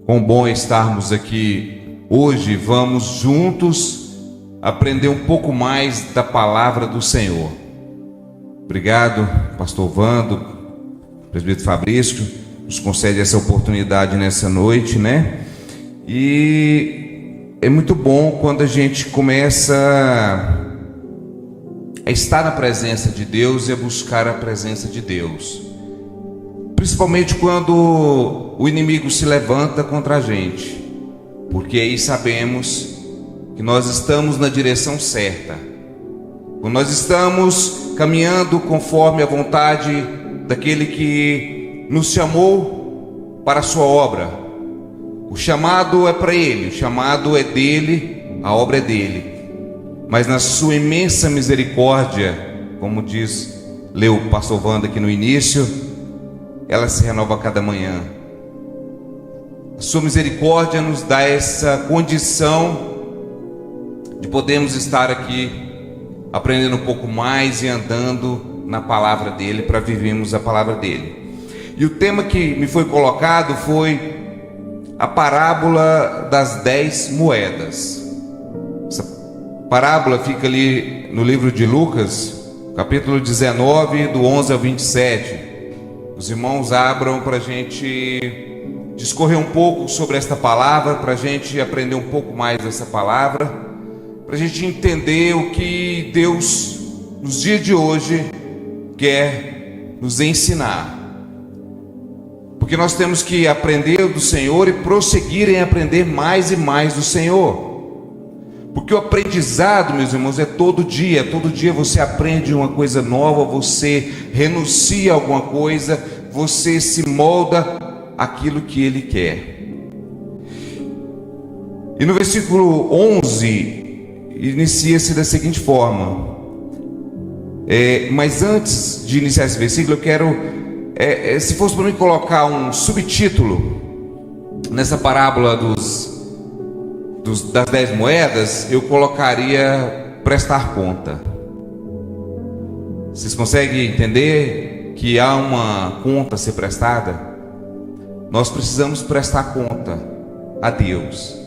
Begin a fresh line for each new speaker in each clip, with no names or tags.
Quão bom é estarmos aqui hoje. Vamos juntos aprender um pouco mais da palavra do Senhor. Obrigado, pastor Vando, presbítero Fabrício, nos concede essa oportunidade nessa noite, né? E é muito bom quando a gente começa a estar na presença de Deus e a buscar a presença de Deus. Principalmente quando o inimigo se levanta contra a gente, porque aí sabemos que nós estamos na direção certa, quando nós estamos caminhando conforme a vontade daquele que nos chamou para a sua obra. O chamado é para ele, o chamado é dele, a obra é dele, mas na sua imensa misericórdia, como leu o pastor Wanda aqui no início, ela se renova a cada manhã. A sua misericórdia nos dá essa condição de podermos estar aqui aprendendo um pouco mais e andando na palavra dele, para vivermos a palavra dele. E o tema que me foi colocado foi a parábola das 10 moedas. Essa parábola fica ali no livro de Lucas, capítulo 19, do 11 ao 27. Os irmãos abram para a gente discorrer um pouco sobre esta palavra, para a gente aprender um pouco mais dessa palavra, para a gente entender o que Deus, nos dias de hoje, quer nos ensinar. Porque nós temos que aprender do Senhor e prosseguir em aprender mais e mais do Senhor. Porque o aprendizado, meus irmãos, é todo dia você aprende uma coisa nova, você renuncia a alguma coisa, você se molda aquilo que Ele quer. E no versículo 11, inicia-se da seguinte forma. Mas antes de iniciar esse versículo, eu quero, se fosse para mim colocar um subtítulo nessa parábola das 10 moedas, eu colocaria prestar conta. Vocês conseguem entender que há uma conta a ser prestada? Nós precisamos prestar conta a Deus.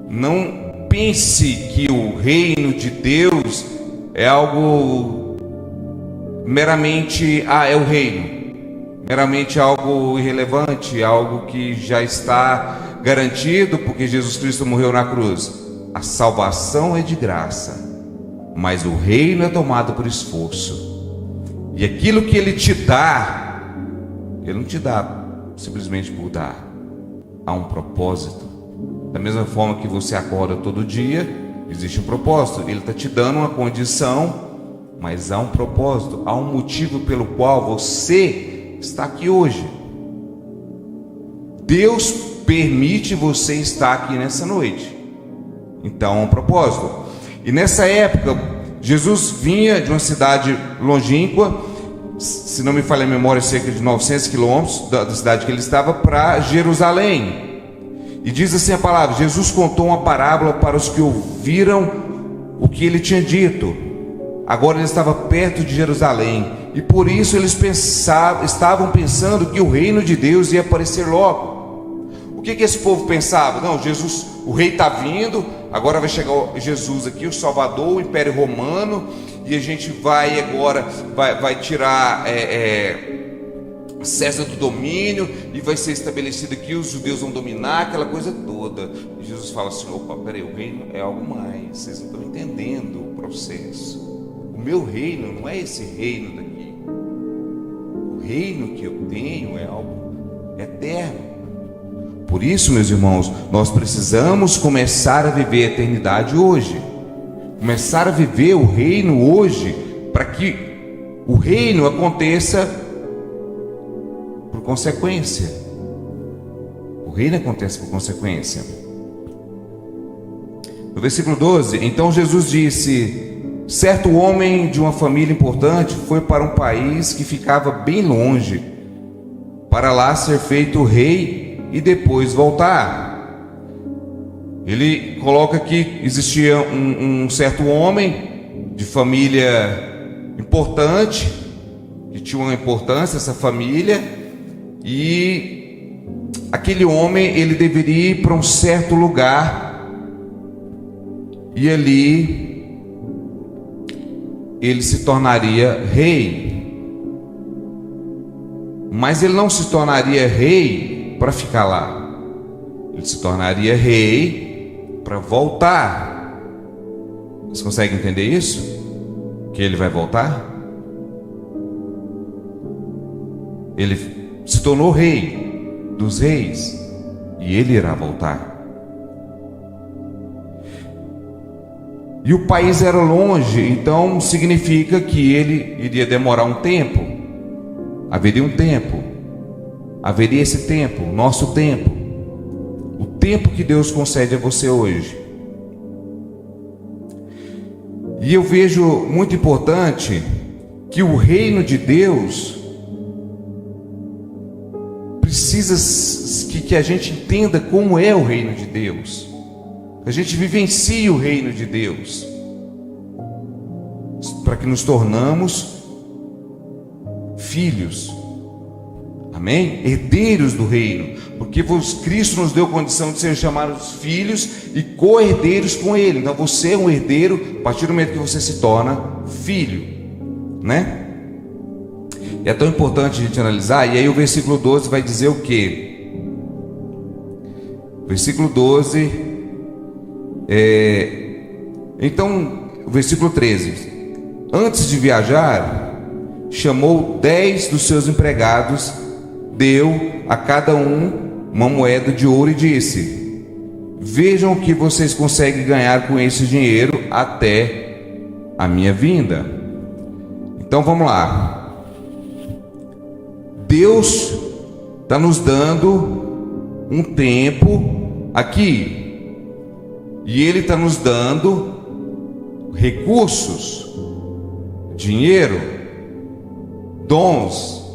Não pense que o reino de Deus é algo meramente, é o reino, meramente algo irrelevante, algo que já está garantido porque Jesus Cristo morreu na cruz. A salvação é de graça, mas o reino é tomado por esforço. E aquilo que Ele te dá, Ele não te dá simplesmente por dar. Há um propósito. Da mesma forma que você acorda todo dia, existe um propósito. Ele está te dando uma condição, mas há um propósito, há um motivo pelo qual você está aqui hoje. Deus permite você estar aqui nessa noite. Então há um propósito. E nessa época, Jesus vinha de uma cidade longínqua, se não me falha a memória, cerca de 900 quilômetros da cidade que ele estava, para Jerusalém. E diz assim a palavra: Jesus contou uma parábola para os que ouviram o que ele tinha dito. Agora ele estava perto de Jerusalém, e por isso eles estavam pensando que o reino de Deus ia aparecer logo. O que esse povo pensava? Não, Jesus, o rei está vindo, agora vai chegar Jesus aqui, o Salvador, o Império Romano, e a gente vai agora, vai tirar César do domínio, e vai ser estabelecido aqui, os judeus vão dominar, aquela coisa toda. E Jesus fala assim: opa, peraí, o reino é algo mais, vocês não estão entendendo o processo. O meu reino não é esse reino daqui. O reino que eu tenho é algo eterno. Por isso, meus irmãos, nós precisamos começar a viver a eternidade hoje. Começar a viver o reino hoje, para que o reino aconteça por consequência. O reino acontece por consequência. No versículo 12, então Jesus disse: certo homem de uma família importante foi para um país que ficava bem longe, para lá ser feito rei e depois voltar. Ele coloca que existia um certo homem de família importante, que tinha uma importância essa família, e aquele homem ele deveria ir para um certo lugar e ali ele se tornaria rei. Mas ele não se tornaria rei para ficar lá. Ele se tornaria rei para voltar. Vocês conseguem entender isso? Que ele vai voltar? Ele se tornou rei dos reis e ele irá voltar. E o país era longe, então significa que ele iria demorar um tempo. Haveria um tempo. Haveria esse tempo, nosso tempo. O tempo que Deus concede a você hoje. E eu vejo muito importante que o reino de Deus precisa que a gente entenda como é o reino de Deus. A gente vivencie o reino de Deus, para que nos tornamos filhos, amém? Herdeiros do reino, porque Cristo nos deu condição de ser chamados filhos e co-herdeiros com Ele. Então você é um herdeiro a partir do momento que você se torna filho, né? E é tão importante a gente analisar. E aí o versículo 12 vai dizer o quê? Versículo 12. Então, o versículo 13: antes de viajar, chamou 10 dos seus empregados, deu a cada um uma moeda de ouro e disse: vejam o que vocês conseguem ganhar com esse dinheiro até a minha vinda. Então vamos lá. Deus está nos dando um tempo aqui. E Ele está nos dando recursos, dinheiro, dons,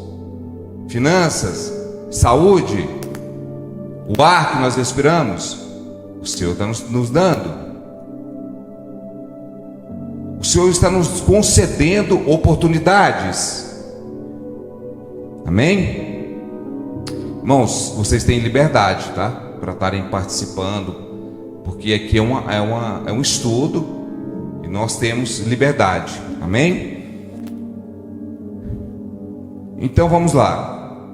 finanças, saúde, o ar que nós respiramos. O Senhor está nos dando. O Senhor está nos concedendo oportunidades. Amém? Irmãos, vocês têm liberdade, tá? Para estarem participando. Porque aqui é um estudo e nós temos liberdade, amém? Então vamos lá.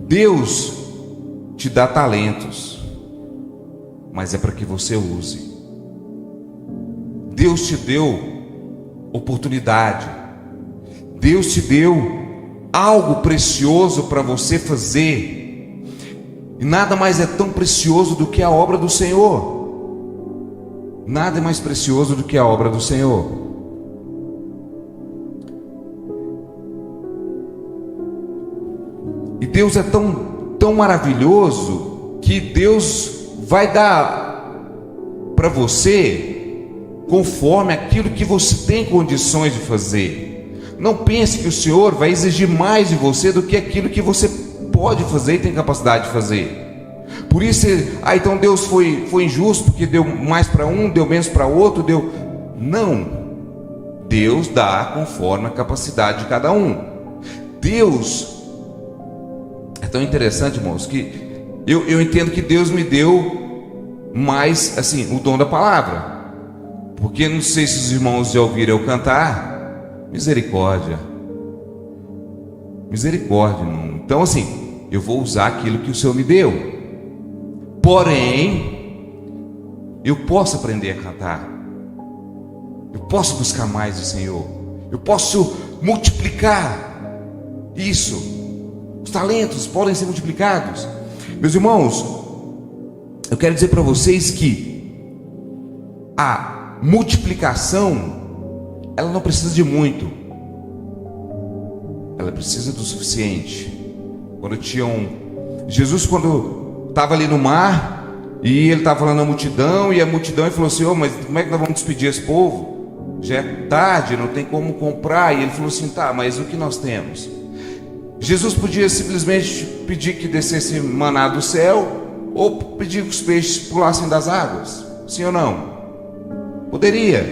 Deus te dá talentos, mas é para que você use. Deus te deu oportunidade, Deus te deu algo precioso para você fazer. E nada mais é tão precioso do que a obra do Senhor. Nada é mais precioso do que a obra do Senhor. E Deus é tão maravilhoso que Deus vai dar para você conforme aquilo que você tem condições de fazer. Não pense que o Senhor vai exigir mais de você do que aquilo que você pode fazer e tem capacidade de fazer. Por isso, então Deus foi injusto porque deu mais para um, deu menos para outro, não. Deus dá conforme a capacidade de cada um. Deus é tão interessante, irmãos, que eu entendo que Deus me deu mais, assim, o dom da palavra. Porque não sei se os irmãos já ouviram eu cantar. Misericórdia, irmão. Então, assim, eu vou usar aquilo que o Senhor me deu. Porém, eu posso aprender a cantar. Eu posso buscar mais do Senhor. Eu posso multiplicar isso. Os talentos podem ser multiplicados. Meus irmãos, eu quero dizer para vocês que a multiplicação, ela não precisa de muito. Ela precisa do suficiente. Jesus, quando estava ali no mar, e ele estava falando à multidão, e a multidão ele falou assim: mas como é que nós vamos despedir esse povo? Já é tarde, não tem como comprar. E ele falou assim: tá, mas o que nós temos? Jesus podia simplesmente pedir que descesse maná do céu, ou pedir que os peixes pulassem das águas, sim ou não? Poderia,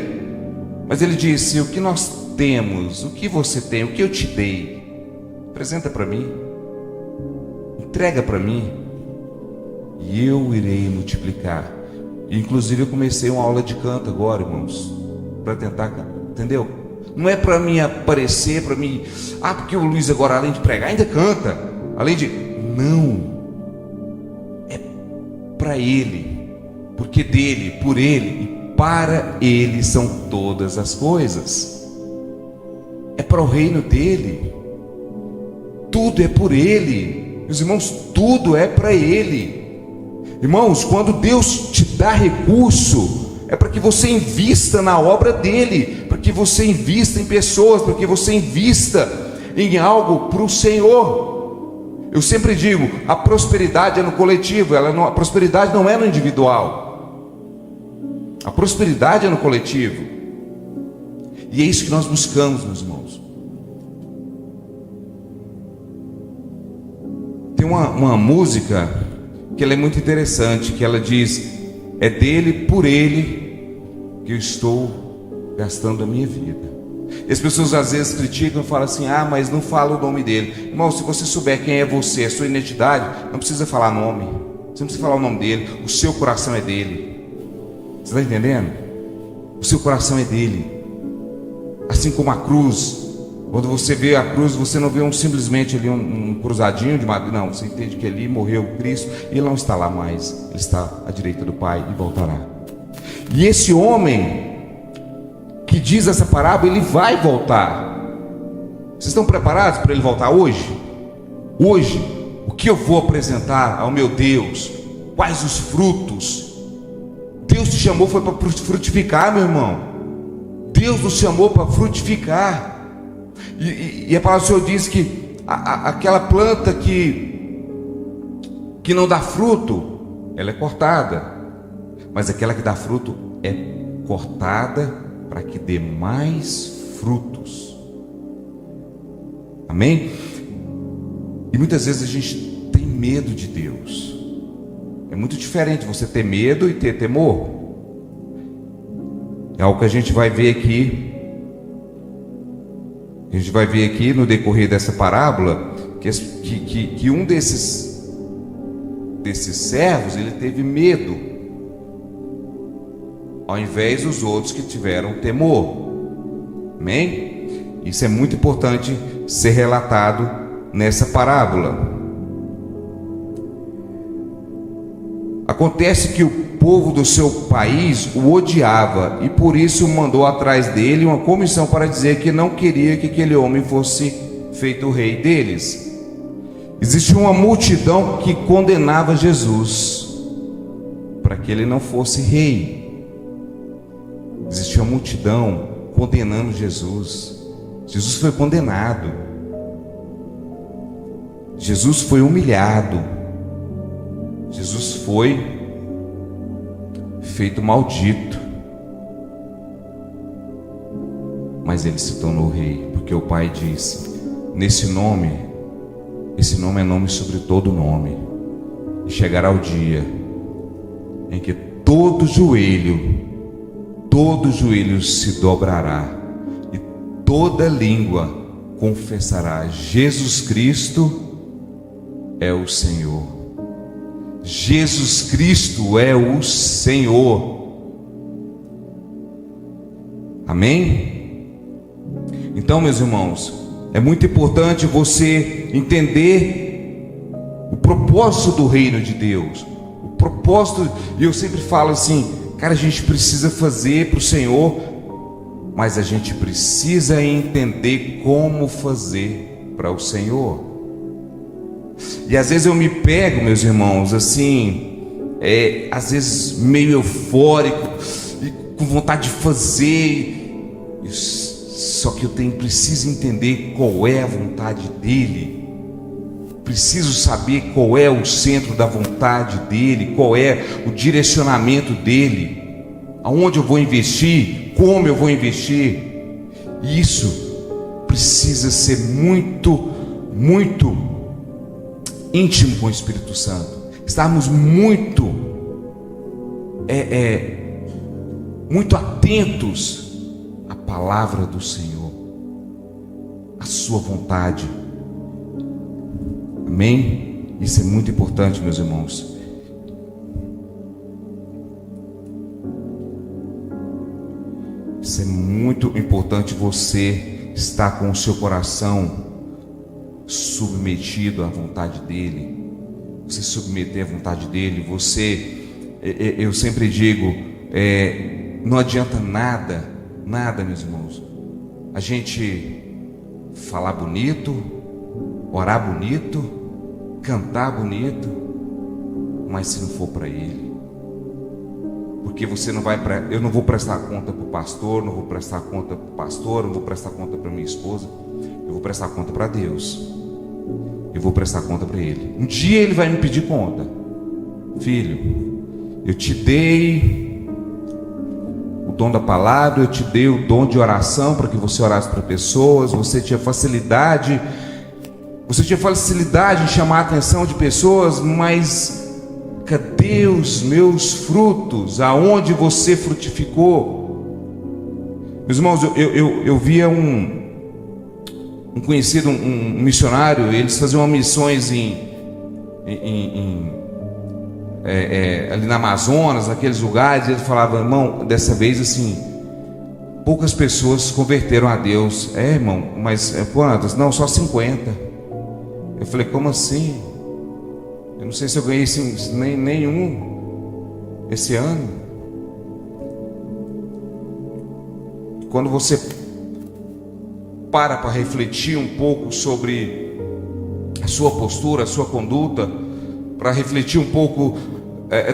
mas ele disse: o que nós temos, o que você tem, o que eu te dei, apresenta para mim. entrega para mim e eu irei multiplicar. Inclusive eu comecei uma aula de canto agora, irmãos, para tentar, entendeu? Não é para mim aparecer, para mim, porque o Luiz agora, além de pregar, ainda canta, além de, não, é para ele, porque dele, por ele e para ele são todas as coisas. É para o reino dele, tudo é por ele, meus irmãos, tudo é para ele. Irmãos, quando Deus te dá recurso, é para que você invista na obra dele, para que você invista em pessoas, para que você invista em algo para o Senhor. Eu sempre digo, a prosperidade é no coletivo, a prosperidade não é no individual, a prosperidade é no coletivo, e é isso que nós buscamos, meus irmãos. Tem uma música que ela é muito interessante, que ela diz, é dele, por ele, que eu estou gastando a minha vida. E as pessoas às vezes criticam e falam assim, mas não fala o nome dele. Irmão, se você souber quem é você, a sua identidade, não precisa falar nome, você não precisa falar o nome dele, o seu coração é dele. Você está entendendo? O seu coração é dele. Assim como a cruz, quando você vê a cruz, você não vê simplesmente ali um cruzadinho de madeira, não, você entende que ali morreu Cristo, e ele não está lá mais, ele está à direita do Pai e voltará. E esse homem que diz essa parábola, ele vai voltar. Vocês estão preparados para ele voltar hoje? Hoje, o que eu vou apresentar ao meu Deus? Quais os frutos? Deus te chamou foi para frutificar, meu irmão. Deus nos chamou para frutificar. E a palavra do Senhor diz que aquela planta que não dá fruto, ela é cortada, mas aquela que dá fruto é cortada para que dê mais frutos. Amém? E muitas vezes a gente tem medo de Deus. É muito diferente você ter medo e ter temor. É algo que a gente vai ver aqui. A gente vai ver aqui no decorrer dessa parábola que um desses servos, ele teve medo, ao invés dos outros que tiveram temor. Amém? Isso é muito importante ser relatado nessa parábola. Acontece que o povo do seu país o odiava e por isso mandou atrás dele uma comissão para dizer que não queria que aquele homem fosse feito o rei deles. Existia uma multidão que condenava Jesus para que ele não fosse rei. Existia uma multidão condenando Jesus. Jesus foi condenado. Jesus foi humilhado. Jesus foi feito maldito, mas ele se tornou rei, porque o Pai disse, esse nome é nome sobre todo nome, e chegará o dia em que todo joelho se dobrará, e toda língua confessará, Jesus Cristo é o Senhor. Jesus Cristo é o Senhor. Amém? Então, meus irmãos, é muito importante você entender o propósito do reino de Deus. O propósito, e eu sempre falo assim, cara, a gente precisa fazer para o Senhor, mas a gente precisa entender como fazer para o Senhor. E às vezes eu me pego, meus irmãos, assim, às vezes meio eufórico, e com vontade de fazer, só que preciso entender qual é a vontade dele, preciso saber qual é o centro da vontade dele, qual é o direcionamento dele, aonde eu vou investir, como eu vou investir. Isso precisa ser muito, muito íntimo com o Espírito Santo, estarmos muito muito atentos à palavra do Senhor, à sua vontade. Amém? Isso é muito importante, meus irmãos. Isso é muito importante, você estar com o seu coração submetido à vontade dele. Você submeter à vontade dele. Eu sempre digo, não adianta nada, meus irmãos, a gente falar bonito, orar bonito, cantar bonito, mas se não for para ele, porque você não vai, eu não vou prestar conta para o pastor, não vou prestar conta para o pastor, não vou prestar conta para minha esposa, eu vou prestar conta para Deus. Eu vou prestar conta para ele. Um dia ele vai me pedir conta. Filho, eu te dei o dom da palavra, eu te dei o dom de oração para que você orasse para pessoas. Você tinha facilidade em chamar a atenção de pessoas, mas cadê os meus frutos? Aonde você frutificou? Meus irmãos, eu via um conhecido, um missionário. Eles faziam missões ali na Amazonas, naqueles lugares. Ele falava, irmão, dessa vez assim, poucas pessoas se converteram a Deus. Irmão, mas quantas? Não, só 50. Eu falei, como assim? Eu não sei se eu ganhei nenhum esse ano. Quando você para refletir um pouco sobre a sua postura, a sua conduta, para refletir um pouco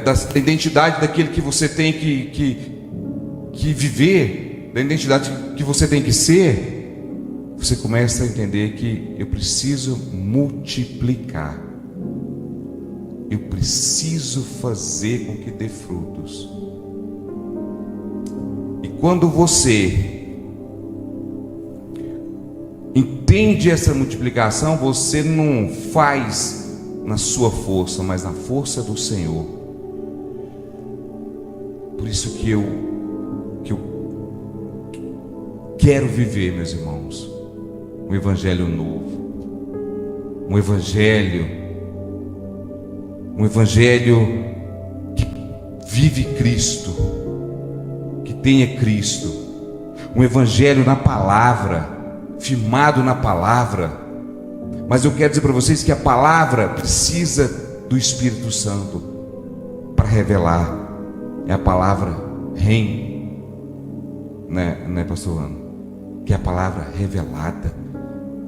da identidade daquele que você tem que viver, da identidade que você tem que ser, você começa a entender que eu preciso multiplicar, eu preciso fazer com que dê frutos. E quando você entende essa multiplicação, você não faz na sua força, mas na força do Senhor. Por isso que eu quero viver, meus irmãos, um evangelho novo, um evangelho que vive Cristo, que tenha Cristo, um evangelho na palavra, firmado na palavra. Mas eu quero dizer para vocês que a palavra precisa do Espírito Santo para revelar. É a palavra REM, né, pastor Ano? Que é a palavra revelada,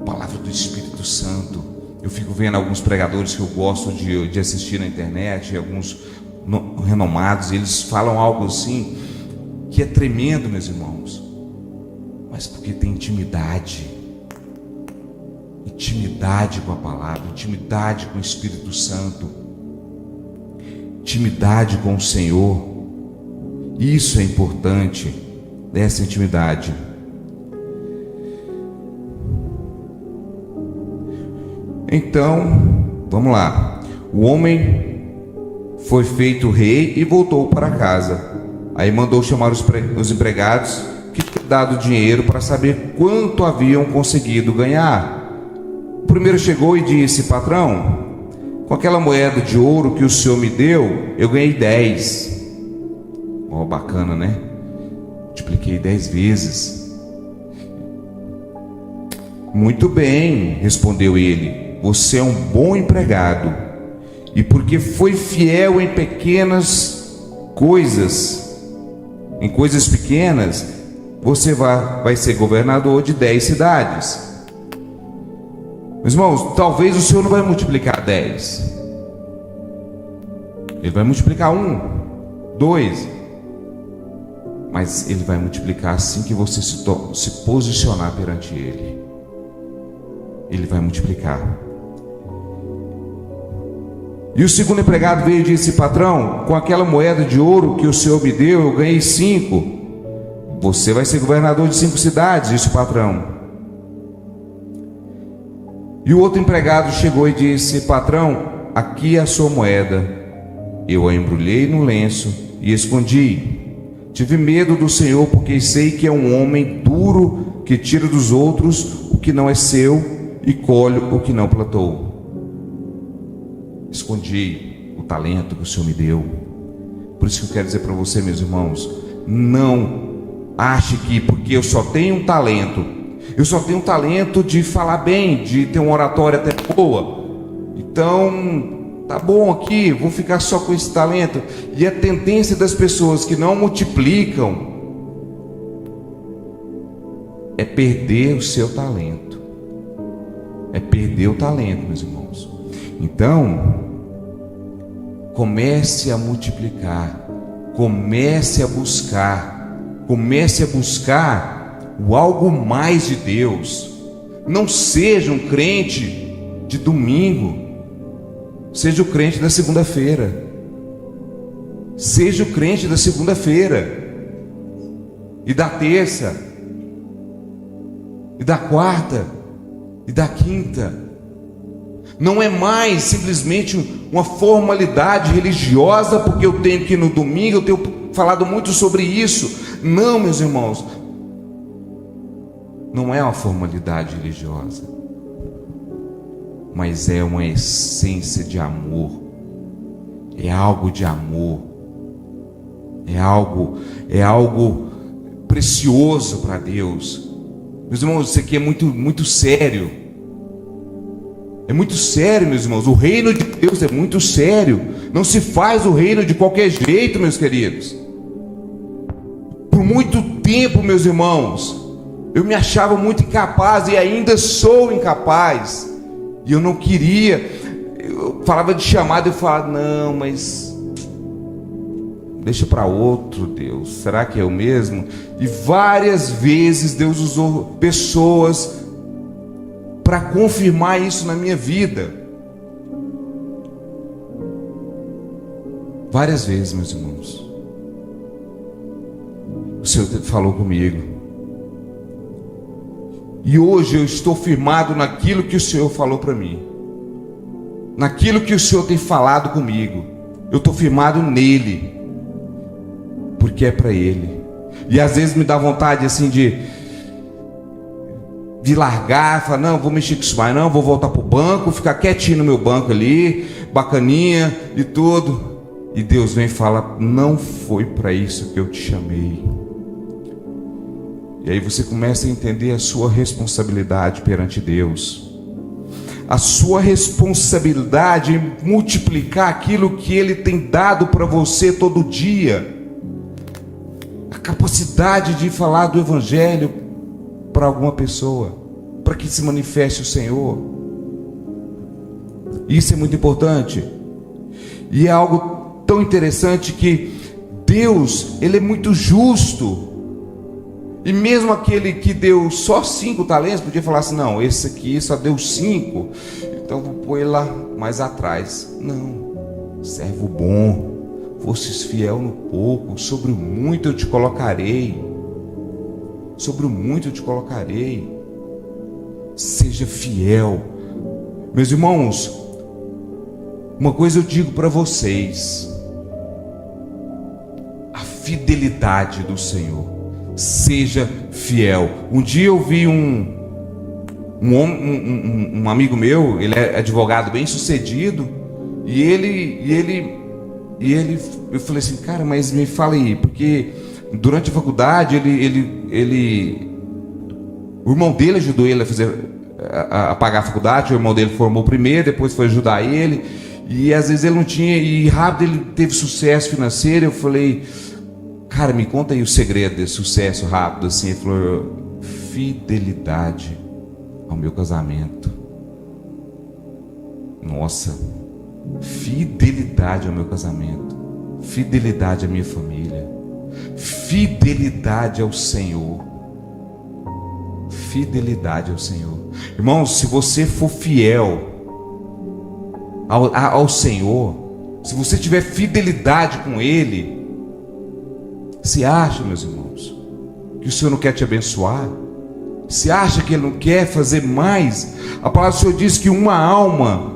a palavra do Espírito Santo. Eu fico vendo alguns pregadores que eu gosto de assistir na internet, alguns renomados, e eles falam algo assim que é tremendo, meus irmãos, mas porque tem intimidade com a palavra, intimidade com o Espírito Santo, intimidade com o Senhor. Isso é importante, essa intimidade. Então, vamos lá. O homem foi feito rei e voltou para casa. Aí mandou chamar os empregados que tinham dado dinheiro para saber quanto haviam conseguido ganhar. O primeiro chegou e disse: patrão, com aquela moeda de ouro que o senhor me deu, eu ganhei 10. Ó, bacana, né? Multipliquei 10 vezes. Muito bem, respondeu ele, você é um bom empregado, e porque foi fiel em pequenas coisas, em coisas pequenas, você vai ser governador de 10 cidades. Meus irmãos, talvez o Senhor não vai multiplicar 10, Ele vai multiplicar 1, 2, mas Ele vai multiplicar assim que você se posicionar perante Ele. Ele vai multiplicar. E o segundo empregado veio e disse: patrão, com aquela moeda de ouro que o senhor me deu, eu ganhei 5. Você vai ser governador de 5 cidades, disse o patrão. E o outro empregado chegou e disse: patrão, aqui é a sua moeda. Eu a embrulhei no lenço e escondi. Tive medo do Senhor, porque sei que é um homem duro, que tira dos outros o que não é seu e colhe o que não plantou. escondi o talento que o Senhor me deu. Por isso que eu quero dizer para você, meus irmãos, não ache que porque eu só tenho um talento, eu só tenho um talento de falar bem, de ter uma oratória até boa, então tá bom aqui, vou ficar só com esse talento. E a tendência das pessoas que não multiplicam é perder o seu talento, é perder o talento, meus irmãos. Então, comece a multiplicar, comece a buscar o algo mais de Deus. Não seja um crente de domingo, seja o crente da segunda-feira, seja o crente da segunda-feira, e da terça, e da quarta, e da quinta. Não é mais simplesmente uma formalidade religiosa, porque eu tenho que ir no domingo, eu tenho falado muito sobre isso. Não, meus irmãos, não é uma formalidade religiosa, mas é uma essência de amor, é algo de amor, é algo precioso para Deus. Meus irmãos, isso aqui é muito sério. É muito sério, meus irmãos. O reino de Deus é muito sério. Não se faz o reino de qualquer jeito, meus queridos. Por muito tempo, meus irmãos, eu me achava muito incapaz e ainda sou incapaz. E eu não queria. Eu falava de chamado e falava, não, mas deixa para outro, Deus. Será que é eu mesmo? E várias vezes Deus usou pessoas para confirmar isso na minha vida. Várias vezes, meus irmãos, o Senhor falou comigo, e hoje eu estou firmado naquilo que o Senhor falou para mim, naquilo que o Senhor tem falado comigo. Eu estou firmado nele, porque é para Ele. E às vezes me dá vontade assim de largar, falar, não, vou mexer com isso mais não, vou voltar para o banco, ficar quietinho no meu banco ali, bacaninha e tudo. E Deus vem e fala, não foi para isso que eu te chamei. E aí você começa a entender a sua responsabilidade perante Deus, a sua responsabilidade em multiplicar aquilo que Ele tem dado para você todo dia, a capacidade de falar do Evangelho para alguma pessoa, para que se manifeste o Senhor. Isso é muito importante. E é algo tão interessante que Deus, Ele é muito justo. E mesmo aquele que deu só 5 talentos, podia falar assim, não, esse aqui só deu 5, então vou pôr ele lá mais atrás. Não, servo bom, fosses fiel no pouco, sobre o muito eu te colocarei. Sobre o muito eu te colocarei. Seja fiel. Meus irmãos, uma coisa eu digo para vocês: a fidelidade do Senhor. Seja fiel. Um dia eu vi um amigo meu, ele é advogado bem sucedido, e ele eu falei assim, cara, mas me fala aí, porque durante a faculdade o irmão dele ajudou ele a pagar a faculdade. O irmão dele formou primeiro, depois foi ajudar ele, e às vezes ele não tinha, e rápido ele teve sucesso financeiro. Eu falei, cara, me conta aí o segredo desse sucesso rápido assim. Ele falou, fidelidade ao meu casamento. Nossa, fidelidade ao meu casamento, fidelidade à minha família, fidelidade ao Senhor, fidelidade ao Senhor. Irmãos, se você for fiel ao Senhor, se você tiver fidelidade com Ele, se acha, meus irmãos, que o Senhor não quer te abençoar? Se acha que Ele não quer fazer mais? A palavra do Senhor diz que uma alma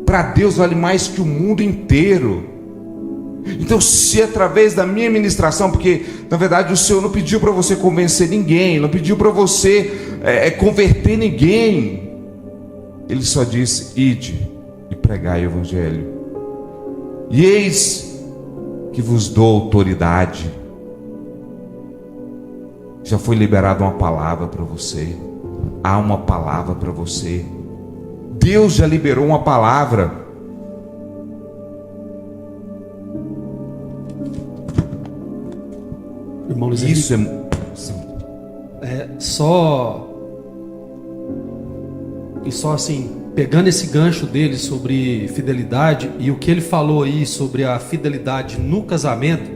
para Deus vale mais que o mundo inteiro. Então, se através da minha ministração, porque na verdade o Senhor não pediu para você convencer ninguém, não pediu para você converter ninguém, Ele só disse, ide e pregai o evangelho. E eis que vos dou autoridade. Já foi liberada uma palavra para você. Há uma palavra para você. Deus já liberou uma palavra.
Irmão Luiz
Isso
Henrique, só assim, pegando esse gancho dele sobre fidelidade e o que ele falou aí sobre a fidelidade no casamento.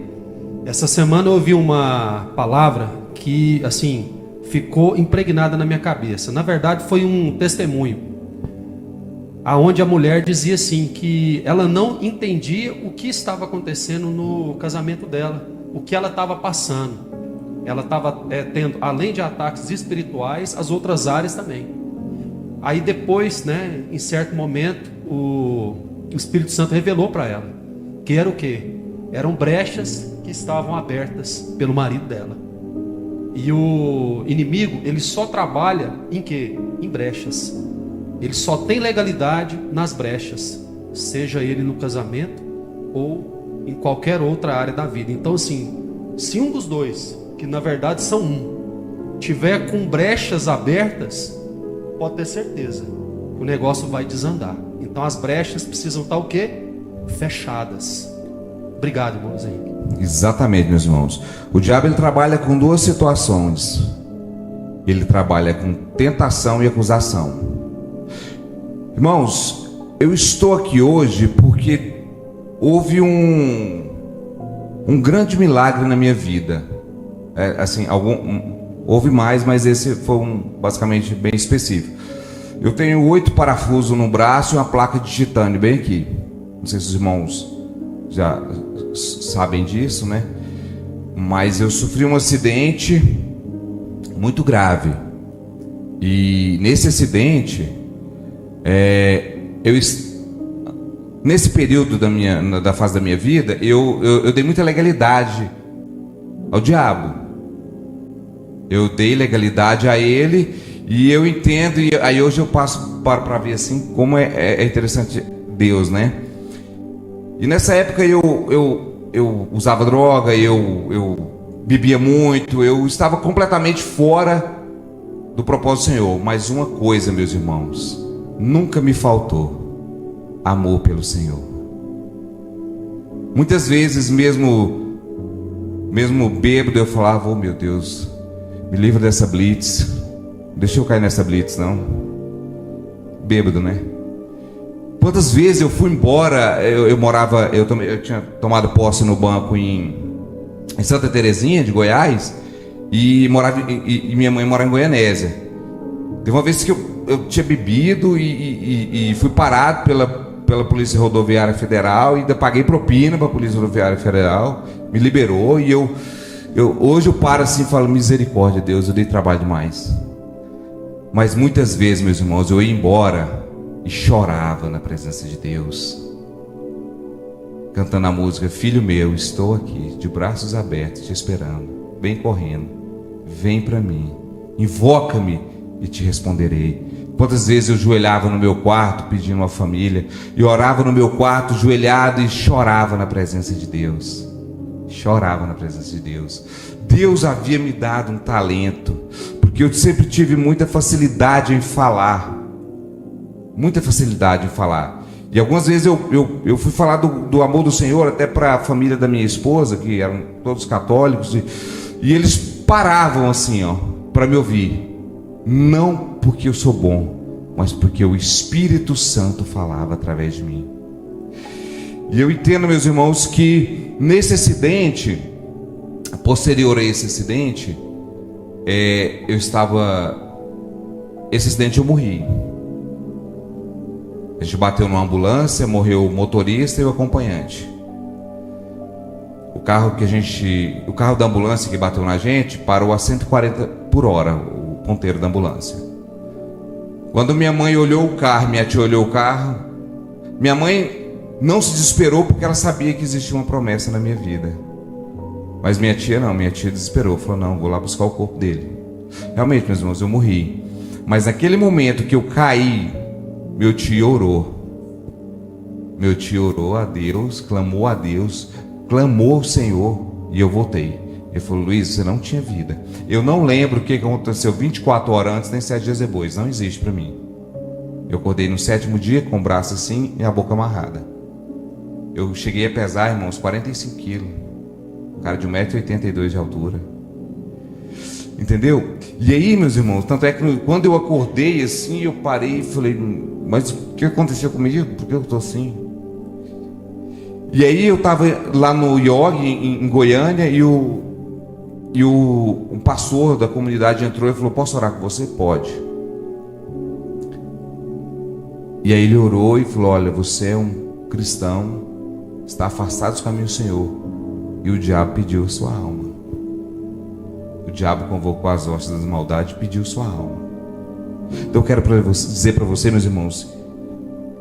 Essa semana eu ouvi uma palavra que assim ficou impregnada na minha cabeça. Na verdade foi um testemunho, aonde a mulher dizia assim que ela não entendia o que estava acontecendo no casamento dela, o que ela estava passando. Ela estava tendo, além de ataques espirituais, as outras áreas também. Aí depois, né, em certo momento, o Espírito Santo revelou para ela que era o quê? Eram brechas que estavam abertas pelo marido dela. E o inimigo, ele só trabalha em quê? Em brechas. Ele só tem legalidade nas brechas, seja ele no casamento ou em qualquer outra área da vida. Então assim, se um dos dois, que na verdade são um, tiver com brechas abertas, pode ter certeza que o negócio vai desandar. Então as brechas precisam estar o quê? Fechadas. Obrigado, irmão Henrique.
Exatamente, meus irmãos. O diabo ele trabalha com duas situações. Ele trabalha com tentação e acusação. Irmãos, eu estou aqui hoje porque houve um grande milagre na minha vida. Houve mais, mas esse foi basicamente bem específico. Eu tenho 8 parafusos no braço e uma placa de titânio bem aqui. Não sei se os irmãos já sabem disso, né? Mas eu sofri um acidente muito grave. E nesse acidente, nesse período da fase da minha vida, eu dei muita legalidade ao diabo. Eu dei legalidade a ele e eu entendo, e aí hoje eu passo para ver assim como é interessante Deus, né? E nessa época eu usava droga, eu bebia muito, eu estava completamente fora do propósito do Senhor. Mas uma coisa, meus irmãos, nunca me faltou: amor pelo Senhor. Muitas vezes, mesmo bêbado, eu falava: oh meu Deus, me livra dessa blitz, deixa eu cair nessa blitz, não. Bêbado, né? Quantas vezes eu fui embora, eu tinha tomado posse no banco em Santa Terezinha de Goiás, e minha mãe mora em Goianésia. Teve uma vez que eu tinha bebido e fui parado pela Polícia Rodoviária Federal, e ainda paguei propina para a Polícia Rodoviária Federal, me liberou, e hoje eu paro assim e falo: misericórdia, Deus, eu dei trabalho demais. Mas muitas vezes, meus irmãos, eu ia embora e chorava na presença de Deus, cantando a música: filho meu, estou aqui de braços abertos te esperando, vem correndo, vem para mim, invoca-me e te responderei. Quantas vezes eu joelhava no meu quarto pedindo uma família, e orava no meu quarto joelhado e chorava na presença de Deus. Chorava na presença de Deus. Deus havia me dado um talento, porque eu sempre tive muita facilidade em falar. Muita facilidade em falar. E algumas vezes eu fui falar do amor do Senhor até para a família da minha esposa, que eram todos católicos, e eles paravam assim, ó, para me ouvir. Não porque eu sou bom, mas porque o Espírito Santo falava através de mim. E eu entendo, meus irmãos, que nesse acidente, posterior a esse acidente, esse acidente eu morri. A gente bateu numa ambulância, morreu o motorista e o acompanhante. O carro da ambulância que bateu na gente parou a 140 por hora, o ponteiro da ambulância. Quando minha mãe olhou o carro, minha tia olhou o carro, minha mãe não se desesperou porque ela sabia que existia uma promessa na minha vida. Mas minha tia não, minha tia desesperou, falou: não, vou lá buscar o corpo dele. Realmente, meus irmãos, eu morri. Mas naquele momento que eu caí, meu tio orou. Meu tio orou a Deus, clamou ao Senhor, e eu voltei. Ele falou: Luiz, você não tinha vida. Eu não lembro o que aconteceu 24 horas antes, nem 7 dias depois. Não existe para mim. Eu acordei no 7º dia com o braço assim e a boca amarrada. Eu cheguei a pesar, irmãos, 45 quilos. Um cara de 1,82 m de altura. Entendeu? E aí, meus irmãos, tanto é que quando eu acordei assim, eu parei e falei: mas o que aconteceu comigo? Por que eu estou assim? E aí eu estava lá no IOG, em Goiânia, e um pastor da comunidade entrou e falou: posso orar com você? Pode. E aí ele orou e falou: olha, você é um cristão, está afastado dos caminhos do Senhor, e o diabo pediu a sua alma. O diabo convocou as hostes das maldades e pediu sua alma. Então eu quero dizer para você, meus irmãos,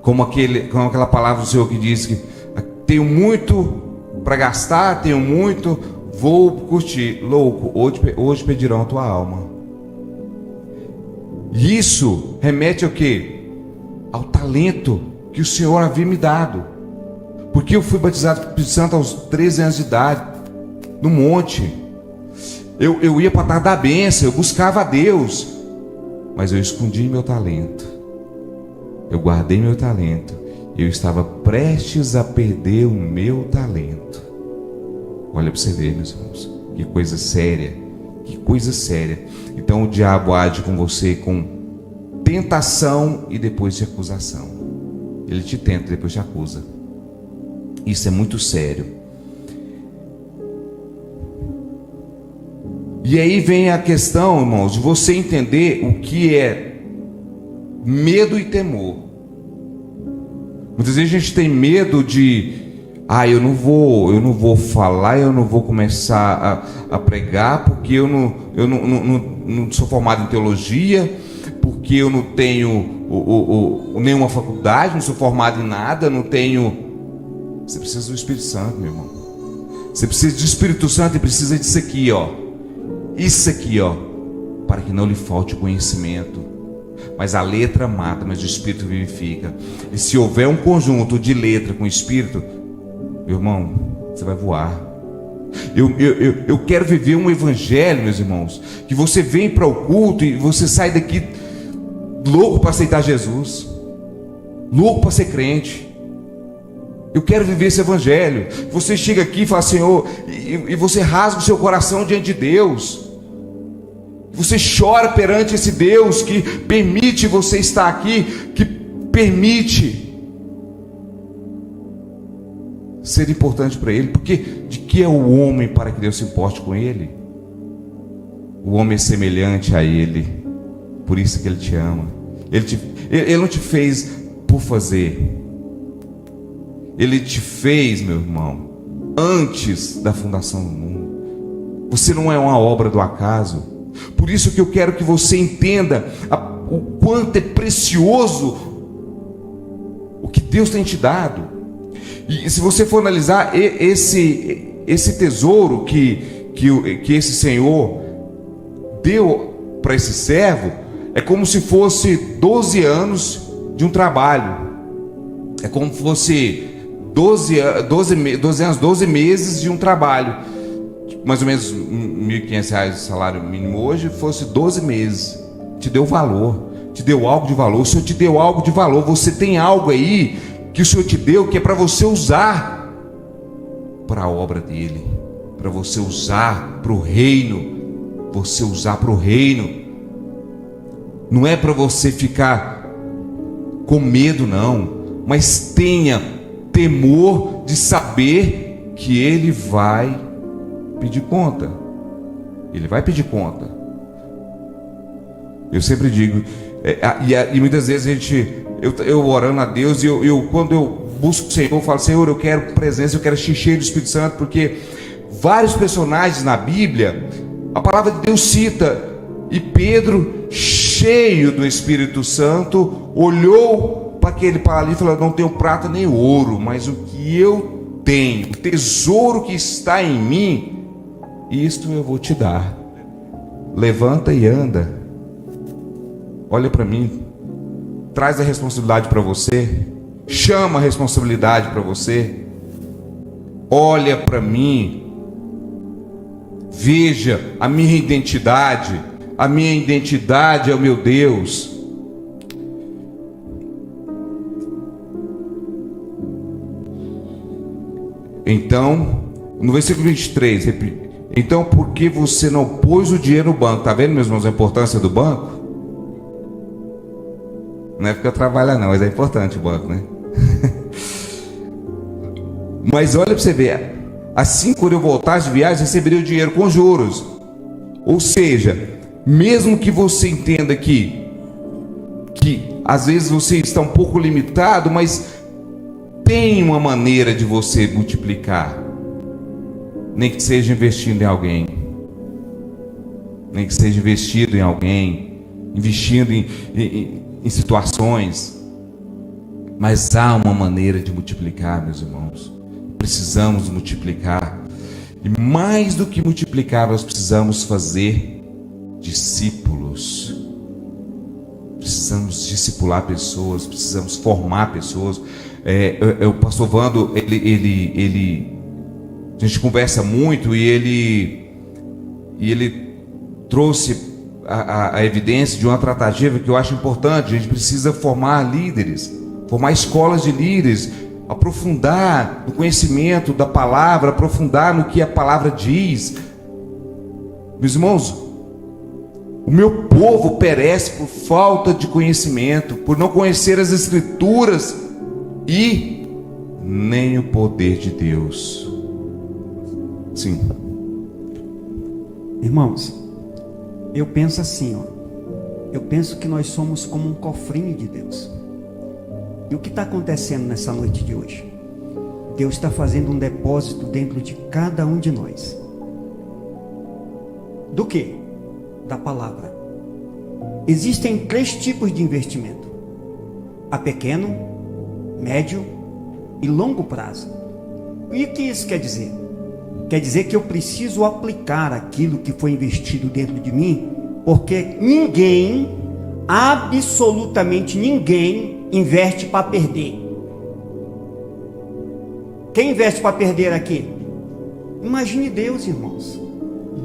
como aquela palavra do Senhor que diz que tenho muito para gastar, tenho muito, vou curtir. Louco, hoje pedirão a tua alma. E isso remete ao quê? Ao talento que o Senhor havia me dado. Porque eu fui batizado com o Espírito Santo aos 13 anos de idade, no monte. Eu ia para trás da bênção, eu buscava a Deus, mas eu escondi meu talento. Eu guardei meu talento. Eu estava prestes a perder o meu talento. Olha para você ver, meus irmãos, que coisa séria, que coisa séria. Então o diabo age com você com tentação e depois de acusação. Ele te tenta e depois te acusa. Isso é muito sério. E aí vem a questão, irmãos, de você entender o que é medo e temor. Muitas vezes a gente tem medo de, eu não vou falar, eu não vou começar a pregar, porque eu não sou formado em teologia, porque eu não tenho nenhuma faculdade, não sou formado em nada, não tenho. Você precisa do Espírito Santo, meu irmão. Você precisa do Espírito Santo e precisa disso aqui, ó. Isso aqui, ó, para que não lhe falte conhecimento. Mas a letra mata, mas o Espírito vivifica. E se houver um conjunto de letra com Espírito, meu irmão, você vai voar. Eu quero viver um evangelho, meus irmãos, que você vem para o culto e você sai daqui louco para aceitar Jesus, louco para ser crente. Eu quero viver esse evangelho. Você chega aqui e fala: Senhor, e você rasga o seu coração diante de Deus. Você chora perante esse Deus que permite você estar aqui, que permite ser importante para Ele. Porque de que é o homem para que Deus se importe com ele? O homem é semelhante a Ele, por isso que Ele te ama. Ele não te fez por fazer. Ele te fez, meu irmão, antes da fundação do mundo. Você não é uma obra do acaso. Por isso que eu quero que você entenda o quanto é precioso o que Deus tem te dado. E se você for analisar esse tesouro que esse Senhor deu para esse servo, é como se fosse 12 anos de um trabalho. É como se fosse 12 anos, 12 meses de um trabalho. Mais ou menos R$1.500 o salário mínimo hoje, fosse 12 meses. Te deu valor, te deu algo de valor. O Senhor te deu algo de valor. Você tem algo aí que o Senhor te deu, que é para você usar para a obra dele, para você usar para o reino. Você usar para o reino. Não é para você ficar com medo, não, mas tenha temor de saber que Ele vai pedir conta. Ele vai pedir conta. Eu sempre digo, e muitas vezes eu orando a Deus, e quando eu busco o Senhor, eu falo: Senhor, eu quero presença, eu quero cheio do Espírito Santo, porque vários personagens na Bíblia, a palavra de Deus cita, e Pedro, cheio do Espírito Santo, olhou para aquele ali e falou: não tenho prata nem ouro, mas o que eu tenho, o tesouro que está em mim, isto eu vou te dar. Levanta e anda. Olha para mim. Traz a responsabilidade para você. chama a responsabilidade para você. Olha para mim, veja a minha identidade é o meu Deus. Então, no versículo 23, então por que você não pôs o dinheiro no banco? Está vendo, meus irmãos, a importância do banco? Não é porque eu trabalho não, mas é importante o banco, né? Mas olha para você ver, assim quando eu voltasse de viagem, receberia o dinheiro com juros. Ou seja, mesmo que você entenda que às vezes você está um pouco limitado, mas tem uma maneira de você multiplicar. Nem que seja investindo em alguém, nem que seja investido em alguém, investindo em situações. Mas há uma maneira de multiplicar, meus irmãos. Precisamos multiplicar. E mais do que multiplicar, nós precisamos fazer discípulos. Precisamos discipular pessoas, precisamos formar pessoas. O pastor Vando, a gente conversa muito e ele trouxe a evidência de uma tratativa que eu acho importante. A gente precisa formar líderes, formar escolas de líderes, aprofundar no conhecimento da palavra, aprofundar no que a palavra diz. Meus irmãos, o meu povo perece por falta de conhecimento, por não conhecer as Escrituras e nem o poder de Deus. Sim.
Irmãos, eu penso assim, eu penso que nós somos como um cofrinho de Deus. E o que está acontecendo nessa noite de hoje? Deus está fazendo um depósito dentro de cada um de nós. Do que? Da palavra. Existem 3 tipos de investimento: a pequeno, médio e longo prazo. E o que isso quer dizer? Quer dizer que eu preciso aplicar aquilo que foi investido dentro de mim, porque ninguém, absolutamente ninguém, investe para perder. Quem investe para perder aqui? Imagine Deus, irmãos.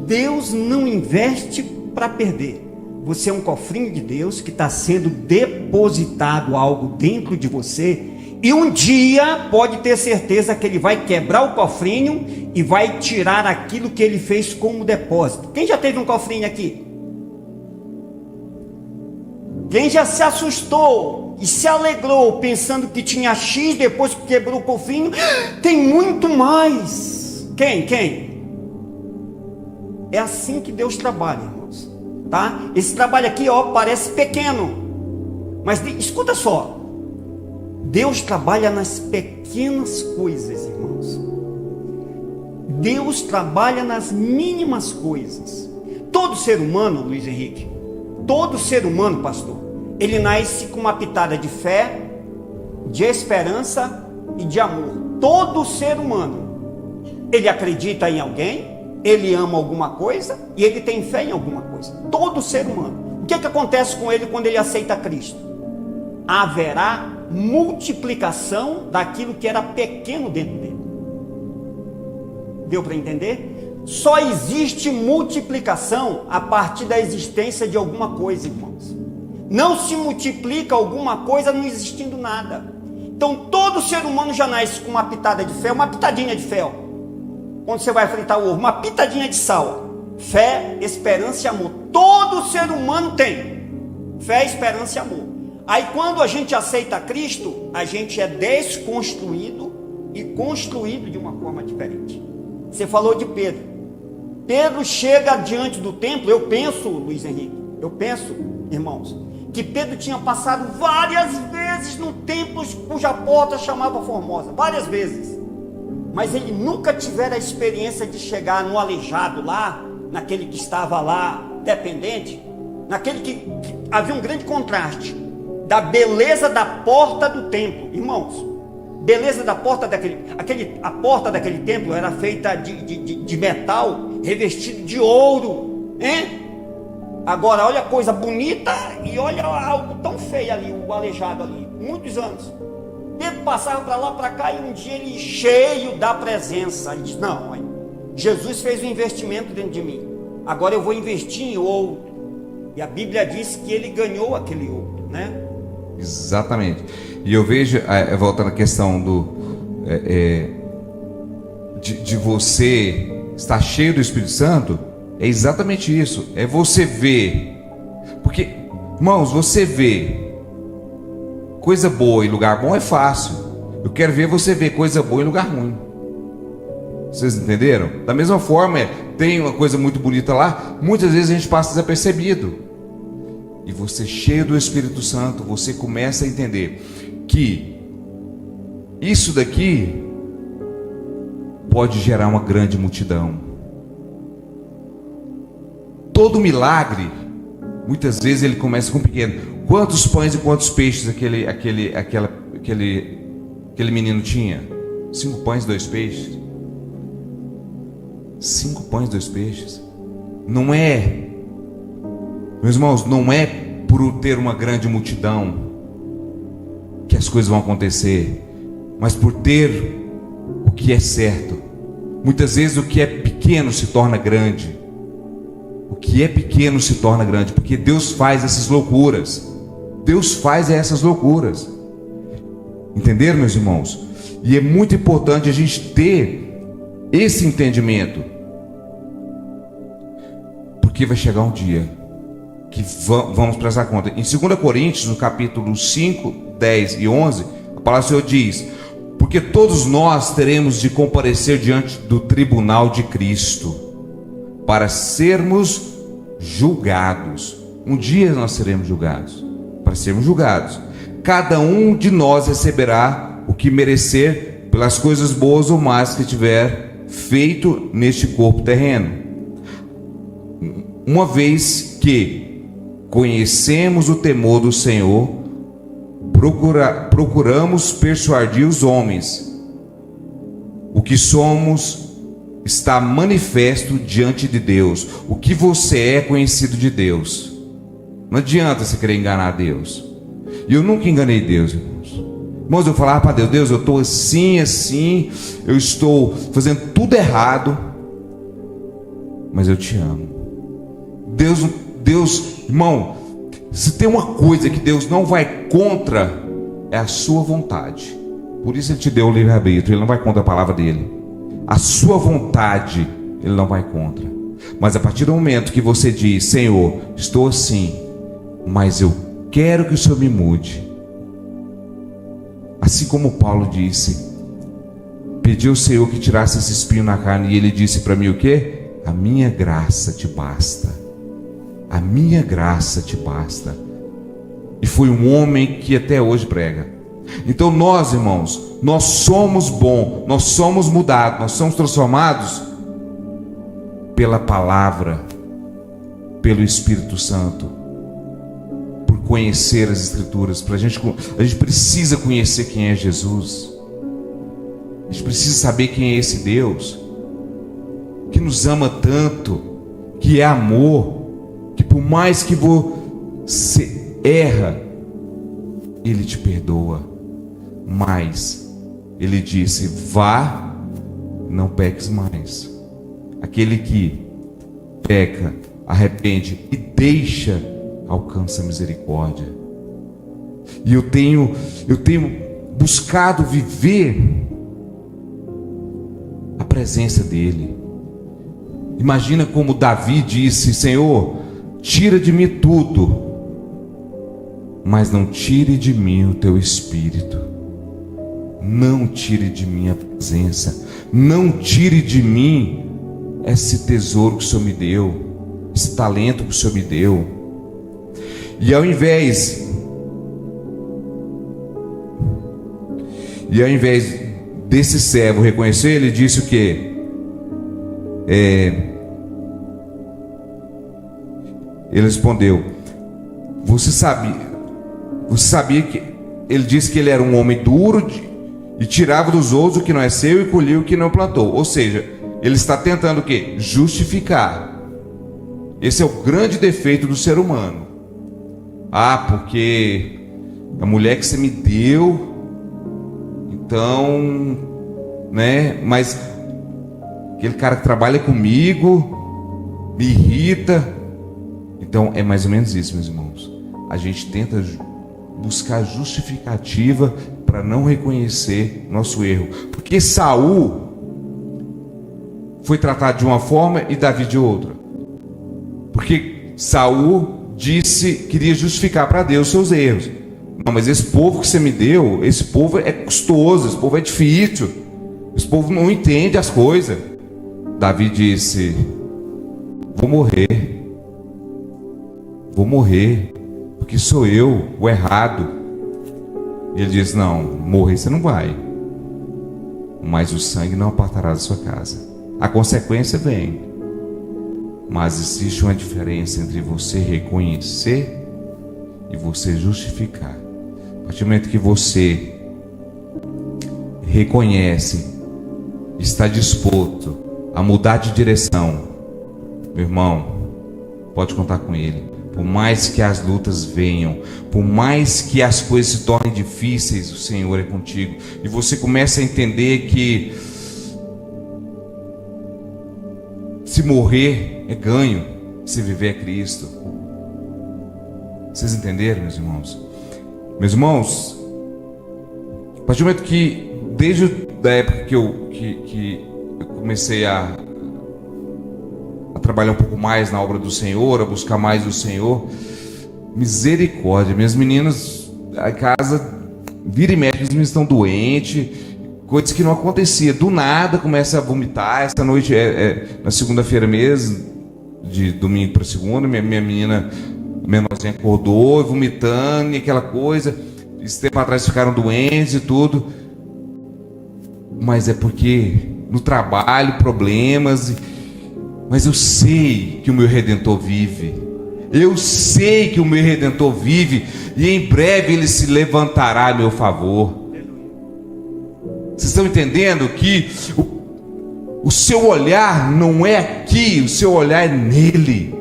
Deus não investe para perder. Você é um cofrinho de Deus que está sendo depositado algo dentro de você, e um dia pode ter certeza que Ele vai quebrar o cofrinho e vai tirar aquilo que Ele fez como depósito. Quem já teve um cofrinho aqui? Quem já se assustou e se alegrou pensando que tinha X, depois que quebrou o cofrinho, tem muito mais? Quem? É assim que Deus trabalha, irmãos, tá? Esse trabalho aqui, parece pequeno, mas escuta só, Deus trabalha nas pequenas coisas, irmãos. Deus trabalha nas mínimas coisas. Todo ser humano, Luiz Henrique, todo ser humano, pastor, ele nasce com uma pitada de fé, de esperança e de amor. Todo ser humano, ele acredita em alguém, ele ama alguma coisa e ele tem fé em alguma coisa. Todo ser humano. O que acontece com ele quando ele aceita Cristo? Haverá multiplicação daquilo que era pequeno dentro dele. Deu para entender? Só existe multiplicação a partir da existência de alguma coisa, irmãos. Não se multiplica alguma coisa não existindo nada. Então todo ser humano já nasce com uma pitada de fé, uma pitadinha de fé. Quando você vai fritar o ovo, uma pitadinha de sal. Fé, esperança e amor. Todo ser humano tem fé, esperança e amor. Aí quando a gente aceita Cristo, a gente é desconstruído e construído de uma forma diferente. Você falou de Pedro. Pedro chega diante do templo. Eu penso, Luiz Henrique, irmãos, que Pedro tinha passado várias vezes no templo cuja porta chamava Formosa, várias vezes. Mas ele nunca tivera a experiência de chegar no aleijado lá, naquele que estava lá dependente, naquele que havia um grande contraste da beleza da porta do templo, irmãos. Beleza da porta a porta daquele templo era feita de metal revestido de ouro, hein? Agora olha a coisa bonita e olha algo tão feio ali, o aleijado ali, muitos anos. Pedro passava para lá, para cá, e um dia ele cheio da presença, ele disse: não, mãe, Jesus fez um investimento dentro de mim, agora eu vou investir em outro. E a Bíblia diz que ele ganhou aquele outro, né?
Exatamente. E eu vejo, voltando à questão de você estar cheio do Espírito Santo, é exatamente isso. É você ver. Porque, irmãos, você vê coisa boa em lugar bom é fácil. Eu quero ver você ver coisa boa em lugar ruim. Vocês entenderam? Da mesma forma, tem uma coisa muito bonita lá, muitas vezes a gente passa desapercebido. E você, cheio do Espírito Santo, você começa a entender que isso daqui pode gerar uma grande multidão. Todo milagre, muitas vezes ele começa com pequeno. Quantos pães e quantos peixes aquele menino tinha? 5 pães e 2 peixes. 5 pães e 2 peixes. Não é, meus irmãos, não é por ter uma grande multidão que as coisas vão acontecer, mas por ter o que é certo. Muitas vezes o que é pequeno se torna grande. O que é pequeno se torna grande, porque Deus faz essas loucuras. Deus faz essas loucuras. Entenderam, meus irmãos? E é muito importante a gente ter esse entendimento, porque vai chegar um dia que vamos prestar conta. Em 2 Coríntios, no capítulo 5, 10 e 11, a palavra do Senhor diz: porque todos nós teremos de comparecer diante do tribunal de Cristo, para sermos julgados. Um dia nós seremos julgados. Para sermos julgados, cada um de nós receberá o que merecer pelas coisas boas ou más que tiver feito neste corpo terreno. Uma vez que conhecemos o temor do Senhor, procuramos persuadir os homens. O que somos está manifesto diante de Deus. O que você é conhecido de Deus. Não adianta você querer enganar Deus. E eu nunca enganei Deus, irmãos. Irmãos, eu falava para Deus: eu estou assim, eu estou fazendo tudo errado, mas eu te amo. Deus, irmão, se tem uma coisa que Deus não vai contra, é a sua vontade. Por isso Ele te deu o livre-arbítrio. Ele não vai contra a palavra dele. A sua vontade Ele não vai contra. Mas a partir do momento que você diz: Senhor, estou assim, mas eu quero que o Senhor me mude. Assim como Paulo disse, pediu ao Senhor que tirasse esse espinho na carne, e ele disse para mim o quê? A minha graça te basta. A minha graça te basta. E foi um homem que até hoje prega. Então nós, irmãos, nós somos bons, nós somos mudados, nós somos transformados pela palavra, pelo Espírito Santo, por conhecer as Escrituras. A gente precisa conhecer quem é Jesus. A gente precisa saber quem é esse Deus que nos ama tanto, que é amor, que por mais que você erra, Ele te perdoa. Mas Ele disse: vá, não peques mais. Aquele que peca, arrepende e deixa, alcança a misericórdia. E eu tenho buscado viver a presença dele. Imagina como Davi disse: Senhor, tira de mim tudo, mas não tire de mim o teu Espírito. Não tire de mim a presença. Não tire de mim esse tesouro que o Senhor me deu, esse talento que o Senhor me deu. E ao invés desse servo reconhecer, ele disse o quê? Ele respondeu: você sabia que ele disse que ele era um homem duro e tirava dos outros o que não é seu e colhia o que não plantou. Ou seja, ele está tentando o quê? Justificar. Esse é o grande defeito do ser humano. Porque a mulher que você me deu, Então, né? Mas aquele cara que trabalha comigo me irrita. Então é mais ou menos isso, meus irmãos. A gente tenta buscar justificativa para não reconhecer nosso erro. Porque Saul foi tratado de uma forma e Davi de outra. Porque Saul queria justificar para Deus seus erros. Não, mas esse povo que você me deu, esse povo é custoso, esse povo é difícil, esse povo não entende as coisas. Davi disse: vou morrer, porque sou eu o errado. E ele disse: não, morrer você não vai, mas o sangue não apartará da sua casa. A consequência vem, mas existe uma diferença entre você reconhecer e você justificar. A partir do momento que você reconhece, está disposto a mudar de direção, meu irmão, pode contar com Ele. Por mais que as lutas venham, por mais que as coisas se tornem difíceis, o Senhor é contigo. E você começa a entender que se morrer é ganho, se viver é Cristo. Vocês entenderam, meus irmãos? Meus irmãos, a partir do momento que, desde a época que eu comecei a trabalhar um pouco mais na obra do Senhor, a buscar mais o Senhor, misericórdia, minhas meninas em casa, vira e mexe, as meninas estão doentes, coisas que não acontecia, do nada começa a vomitar. Essa noite na segunda-feira mesmo, de domingo para segunda, minha menina menorzinha acordou vomitando e aquela coisa. Esse tempo atrás ficaram doentes e tudo, mas é porque no trabalho problemas. Mas eu sei que o meu Redentor vive. Eu sei que o meu Redentor vive. E em breve Ele se levantará a meu favor. Vocês estão entendendo que o seu olhar não é aqui, o seu olhar é nele.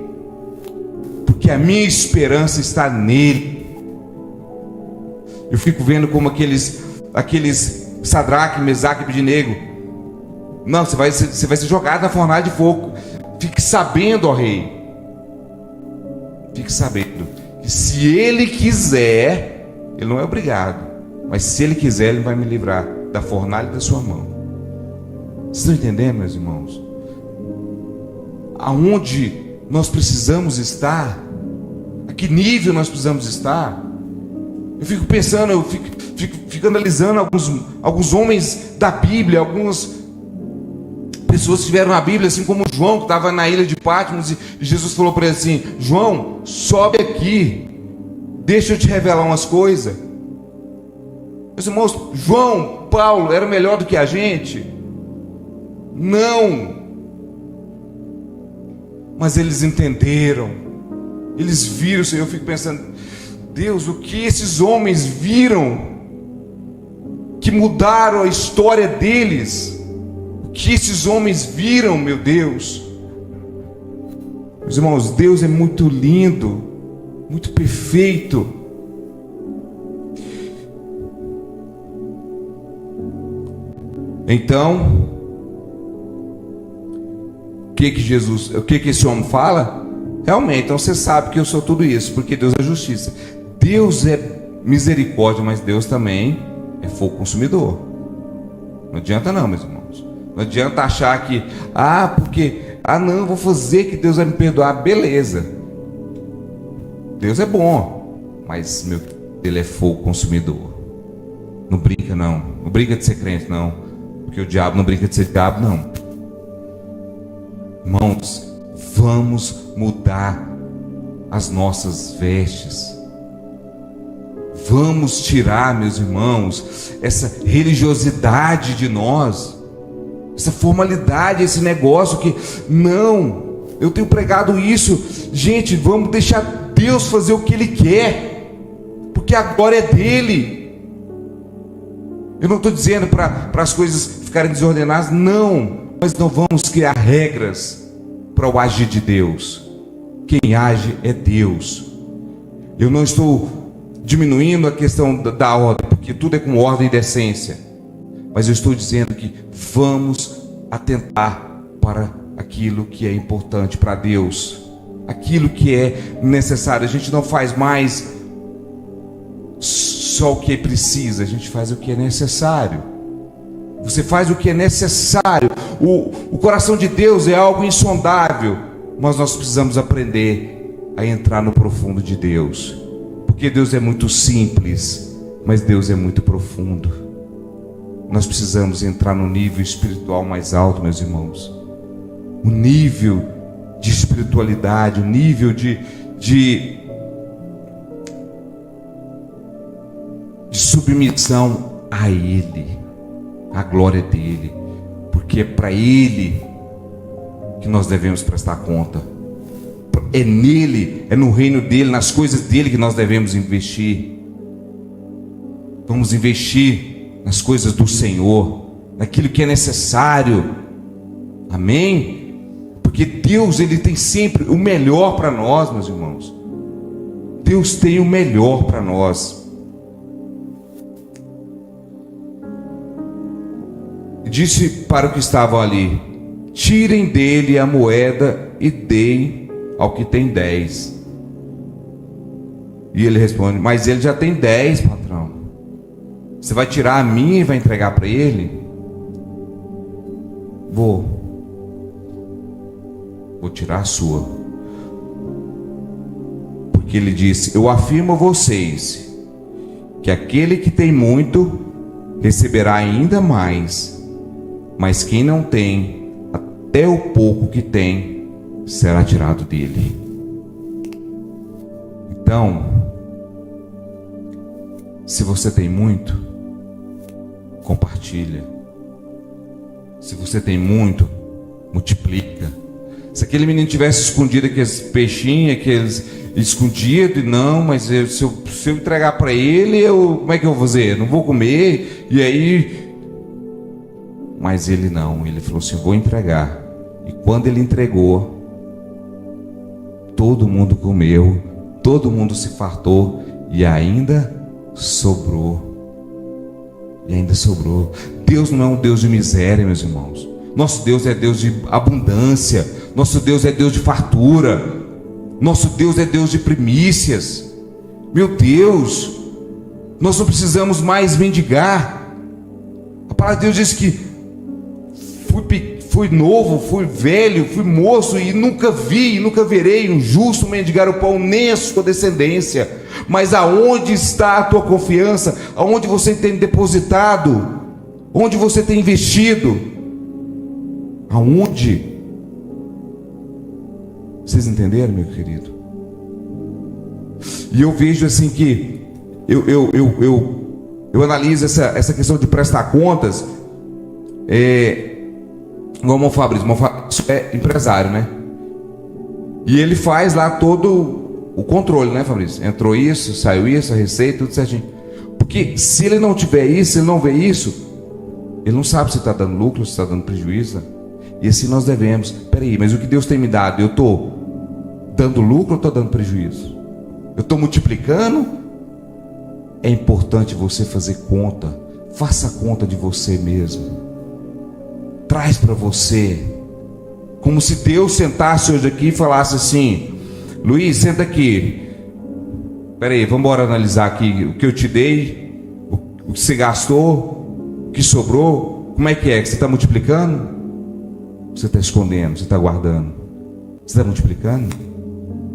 Porque a minha esperança está nele. Eu fico vendo como aqueles Sadraque, Mesaque e Abednego. Não, você vai ser jogado na fornalha de fogo. Fique sabendo, ó rei. Fique sabendo que se ele quiser, ele não é obrigado, mas se ele quiser, ele vai me livrar da fornalha da sua mão. Vocês estão entendendo, meus irmãos? Aonde nós precisamos estar? A que nível nós precisamos estar? Eu fico pensando, eu fico analisando alguns homens da Bíblia, algumas pessoas que tiveram a Bíblia, assim como João, que estava na ilha de Patmos, e Jesus falou para ele assim: João, sobe aqui, deixa eu te revelar umas coisas. Meus irmãos, João, Paulo, era melhor do que a gente? Não. Mas eles entenderam, eles viram. Eu fico pensando: Deus, o que esses homens viram que mudaram a história deles? O que esses homens viram, meu Deus? Meus irmãos, Deus é muito lindo, muito perfeito. Então, o que esse homem fala? Realmente, então você sabe que eu sou tudo isso, porque Deus é justiça. Deus é misericórdia, mas Deus também é fogo consumidor. Não adianta não, meus irmãos. Não adianta achar que, não, vou fazer que Deus vai me perdoar. Beleza. Deus é bom, mas Ele é fogo consumidor. Não brinca não. Não brinca de ser crente não. Porque o diabo não brinca de ser diabo não. Irmãos, vamos mudar as nossas vestes. Vamos tirar, meus irmãos, essa religiosidade de nós, essa formalidade, esse negócio que, não, eu tenho pregado isso. Gente, vamos deixar Deus fazer o que Ele quer, porque a glória é dEle. Eu não estou dizendo para as coisas ficarem desordenadas, não, mas não vamos criar regras para o agir de Deus. Quem age é Deus. Eu não estou diminuindo a questão da ordem, porque tudo é com ordem e decência. mas eu estou dizendo que vamos atentar para aquilo que é importante para Deus, aquilo que é necessário. A gente não faz mais só o que precisa, a gente faz o que é necessário. Você faz o que é necessário. O coração de Deus é algo insondável, mas nós precisamos aprender a entrar no profundo de Deus, porque Deus é muito simples, mas Deus é muito profundo. Nós precisamos entrar no nível espiritual mais alto, meus irmãos. O nível de espiritualidade, o nível de submissão a Ele, a glória dele, porque é para Ele que nós devemos prestar conta. É nele, é no reino dele, nas coisas dele que nós devemos investir. Vamos investir nas coisas do Senhor, naquilo que é necessário. Amém? Porque Deus, Ele tem sempre o melhor para nós, meus irmãos. Deus tem o melhor para nós. Disse para o que estavam ali: tirem dele a moeda e deem ao que tem 10. E ele responde: mas ele já tem 10, patrão. Você vai tirar a minha e vai entregar para ele? Vou tirar a sua. Porque ele disse: eu afirmo a vocês que aquele que tem muito receberá ainda mais, mas quem não tem, até o pouco que tem será tirado dele. Então, se você tem muito, compartilha. Se você tem muito, multiplica. Se aquele menino tivesse escondido aqueles peixinhos, aqueles escondidos, não, mas se eu entregar para ele, como é que eu vou fazer? Não vou comer. E aí, mas ele não, ele falou assim: vou entregar. E quando ele entregou, todo mundo comeu, todo mundo se fartou, e ainda sobrou. E ainda sobrou. Deus não é um Deus de miséria, meus irmãos. Nosso Deus é Deus de abundância. Nosso Deus é Deus de fartura. Nosso Deus é Deus de primícias. Meu Deus, nós não precisamos mais mendigar. A palavra de Deus diz que fui novo, fui velho, fui moço, e nunca vi e nunca verei um justo mendigar o pão, nem a sua descendência. Mas aonde está a tua confiança? Aonde você tem depositado? Onde você tem investido? Aonde? Vocês entenderam, meu querido? E eu vejo assim que eu analiso essa questão de prestar contas. Igual o irmão Fabrício é empresário, né? E ele faz lá todo o controle, né, Fabrício? Entrou isso, saiu isso, a receita, tudo certinho. Porque se ele não tiver isso, se ele não vê isso, ele não sabe se está dando lucro, se está dando prejuízo. E assim nós devemos. Peraí, mas o que Deus tem me dado, eu estou dando lucro ou estou dando prejuízo? Eu estou multiplicando? É importante você fazer conta. Faça conta de você mesmo. Traz para você. Como se Deus sentasse hoje aqui e falasse assim: Luiz, senta aqui. Peraí, vamos embora analisar aqui o que eu te dei, o que você gastou, o que sobrou. Como é que você está multiplicando? Você está escondendo, você está guardando? Você está multiplicando?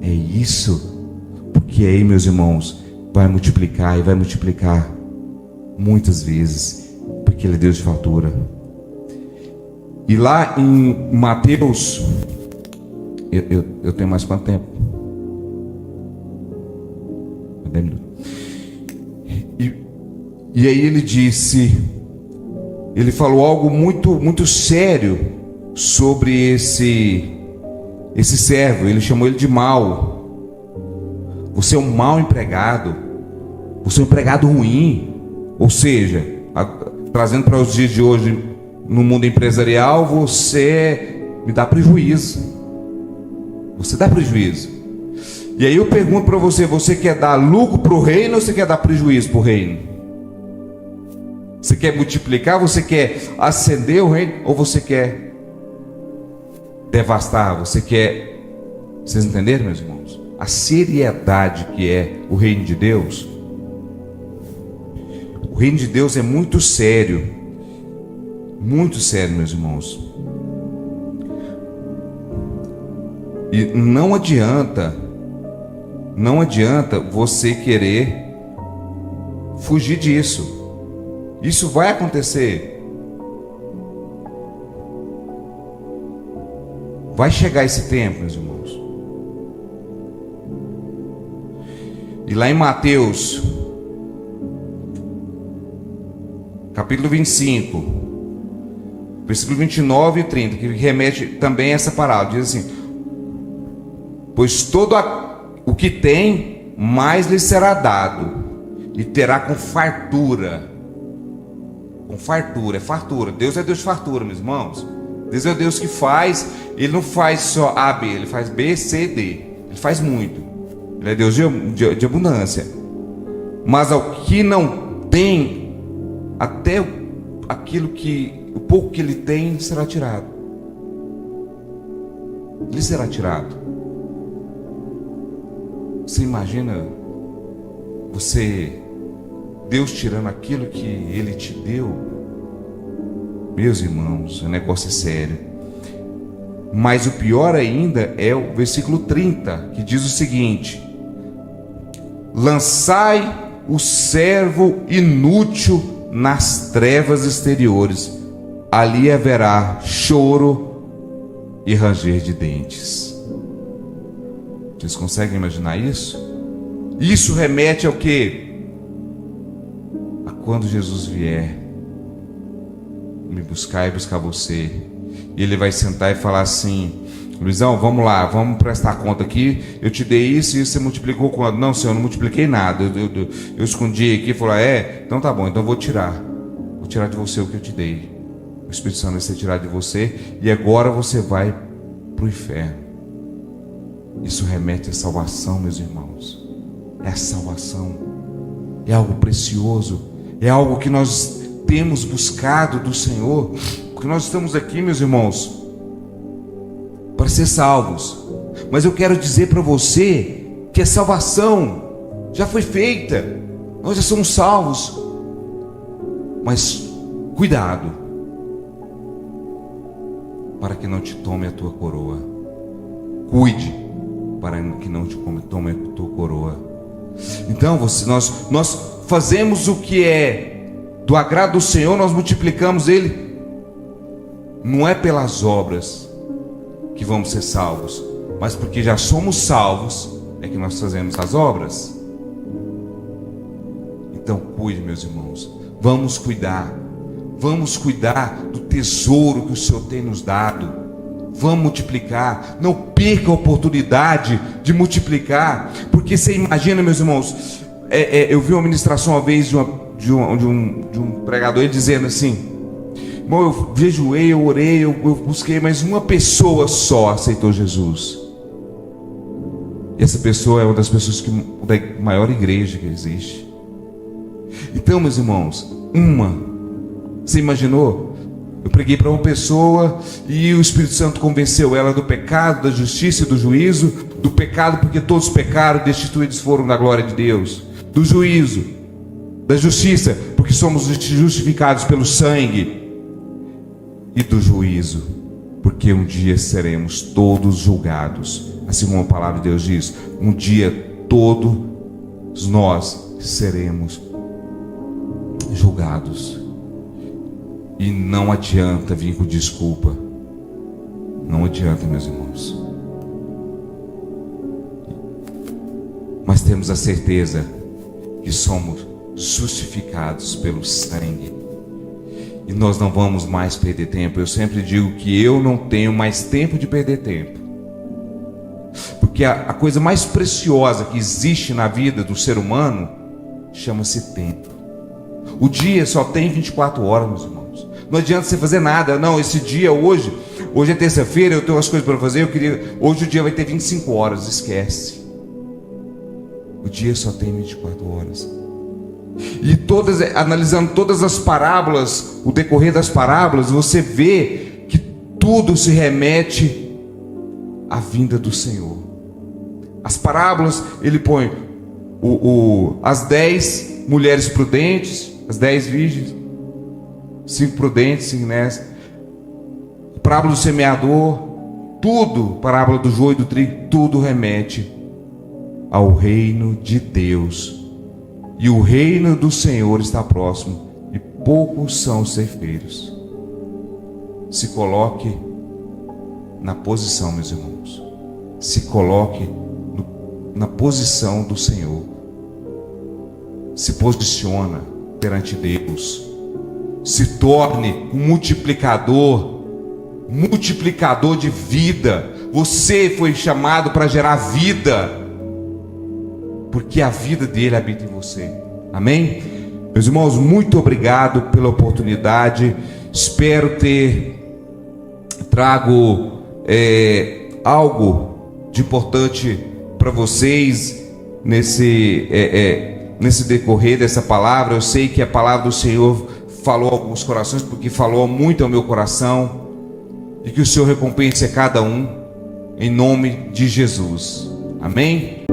É isso. Porque aí, meus irmãos, vai multiplicar e vai multiplicar muitas vezes, porque Ele é Deus de fartura. E lá em Mateus, eu tenho mais quanto tempo? 10 minutos. E aí ele disse, ele falou algo muito sério sobre esse servo. Ele chamou ele de mau. Você é um mau empregado. Você é um empregado ruim. Ou seja, trazendo para os dias de hoje, no mundo empresarial, você me dá prejuízo. Você dá prejuízo. E aí eu pergunto para você: você quer dar lucro para o reino ou você quer dar prejuízo para o reino? Você quer multiplicar? Você quer acender o reino? Ou você quer devastar? Você quer... Vocês entenderam, meus irmãos? A seriedade que é o reino de Deus. O reino de Deus é muito sério. Muito sério, meus irmãos. E não adianta você querer fugir disso. Isso vai acontecer. Vai chegar esse tempo, meus irmãos. E lá em Mateus, capítulo 25, versículo 29 e 30, que remete também a essa palavra, diz assim: pois todo o que tem, mais lhe será dado, e terá com fartura. Com fartura, é fartura. Deus é Deus de fartura, meus irmãos. Deus é o Deus que faz. Ele não faz só A, B, ele faz B, C, D. Ele faz muito. Ele é Deus de abundância. Mas ao que não tem, até aquilo que, o pouco que ele tem, será tirado. Ele será tirado. Você imagina Deus tirando aquilo que Ele te deu? Meus irmãos, o negócio é sério. Mas o pior ainda é o versículo 30, que diz o seguinte: lançai o servo inútil nas trevas exteriores, ali haverá choro e ranger de dentes. Vocês conseguem imaginar isso? Isso remete ao quê? A quando Jesus vier me buscar e buscar você, e Ele vai sentar e falar assim: Luizão, vamos lá, vamos prestar conta aqui. Eu te dei isso e você multiplicou quanto? Não, Senhor, eu não multipliquei nada. Eu escondi aqui e falou: então tá bom, então eu vou tirar de você o que eu te dei. O Espírito Santo vai ser tirado de você, e agora você vai para o inferno. Isso remete à salvação, meus irmãos. É a salvação. É algo precioso. É algo que nós temos buscado do Senhor. Porque nós estamos aqui, meus irmãos, para ser salvos. Mas eu quero dizer para você que a salvação já foi feita. Nós já somos salvos. Mas cuidado, para que não te tome a tua coroa. Cuide para que não te tome a tua coroa. Então nós fazemos o que é do agrado do Senhor, nós multiplicamos Ele. Não é pelas obras que vamos ser salvos, mas porque já somos salvos é que nós fazemos as obras. Então cuide, meus irmãos. Vamos cuidar do tesouro que o Senhor tem nos dado. Vamos multiplicar. Não perca a oportunidade de multiplicar. Porque você imagina, meus irmãos, eu vi uma ministração uma vez de um pregador, ele dizendo assim: irmão, eu jejuei, eu orei, eu busquei, mas uma pessoa só aceitou Jesus. E essa pessoa é uma das pessoas da maior igreja que existe. Então, meus irmãos, você imaginou? Eu preguei para uma pessoa e o Espírito Santo convenceu ela do pecado, da justiça e do juízo. Do pecado porque todos pecaram, destituídos foram da glória de Deus. Do juízo, da justiça porque somos justificados pelo sangue. E do juízo porque um dia seremos todos julgados. Assim como a palavra de Deus diz, um dia todos nós seremos julgados. E não adianta vir com desculpa. Não adianta, meus irmãos. Mas temos a certeza que somos justificados pelo sangue. E nós não vamos mais perder tempo. Eu sempre digo que eu não tenho mais tempo de perder tempo. Porque a coisa mais preciosa que existe na vida do ser humano chama-se tempo. O dia só tem 24 horas, meus irmãos. Não adianta você fazer nada. Não, esse dia hoje é terça-feira, eu tenho umas coisas para fazer, hoje o dia vai ter 25 horas, esquece. O dia só tem 24 horas. E analisando todas as parábolas, o decorrer das parábolas, você vê que tudo se remete à vinda do Senhor. As parábolas, ele põe as 10 mulheres prudentes, as 10 virgens, 5 prudentes, 5 nécias, a parábola do semeador, tudo, parábola do joio e do trigo, tudo remete ao reino de Deus. E o reino do Senhor está próximo, e poucos são os ceifeiros. Se coloque na posição, meus irmãos. Se coloque na posição do Senhor. Se posiciona perante Deus. Se torne um multiplicador de vida. Você foi chamado para gerar vida, porque a vida dele habita em você. Amém? Meus irmãos, muito obrigado pela oportunidade. Espero ter trago algo de importante para vocês nesse decorrer dessa palavra. Eu sei que a palavra do Senhor falou a alguns corações, porque falou muito ao meu coração, e que o Senhor recompense a cada um, em nome de Jesus. Amém?